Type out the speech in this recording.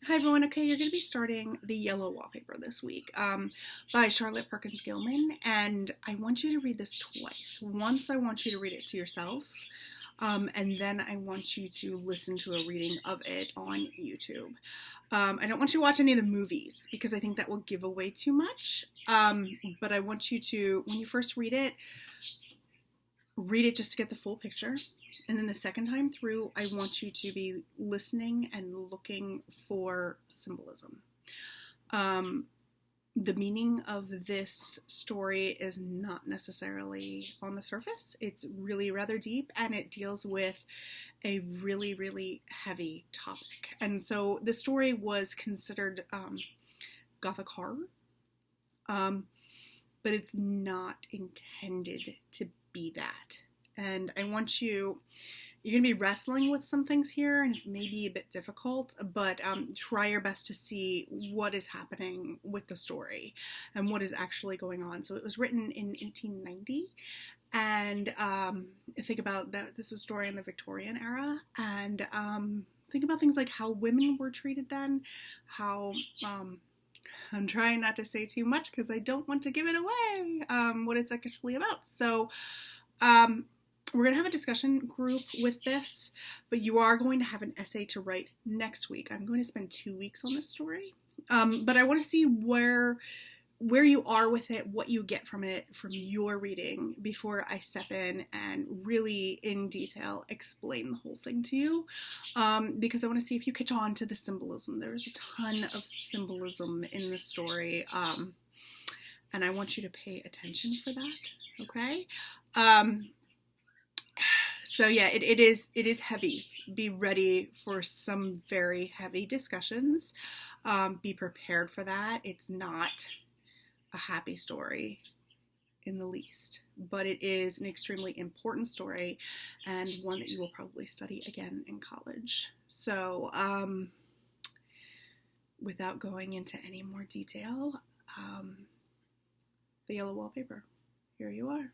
Hi everyone. Okay, you're going to be starting the Yellow Wallpaper this week by Charlotte Perkins Gilman, and I want you to read this twice. Once I want you to read it to yourself, and then I want you to listen to a reading of it on YouTube. I don't want you to watch any of the movies because I think that will give away too much, but I want you to, when you first read it just to get the full picture. And then the second time through, I want you to be listening and looking for symbolism. The meaning of this story is not necessarily on the surface. It's really rather deep, and it deals with a really, really heavy topic. And so the story was considered Gothic horror, but it's not intended to be that. And I want you're going to be wrestling with some things here, and it's maybe a bit difficult, but try your best to see what is happening with the story and what is actually going on. So it was written in 1890, and think about that. This was a story in the Victorian era, and think about things like how women were treated then, how I'm trying not to say too much because I don't want to give it away, what it's actually about. So we're going to have a discussion group with this, but you are going to have an essay to write next week. I'm going to spend 2 weeks on this story, but I want to see where you are with it, what you get from it, from your reading, before I step in and really in detail explain the whole thing to you, because I want to see if you catch on to the symbolism. There's a ton of symbolism in the story, and I want you to pay attention for that, okay? So yeah, it is heavy. Be ready for some very heavy discussions. Be prepared for that. It's not a happy story in the least, but it is an extremely important story and one that you will probably study again in college. So without going into any more detail, the Yellow Wallpaper. Here you are.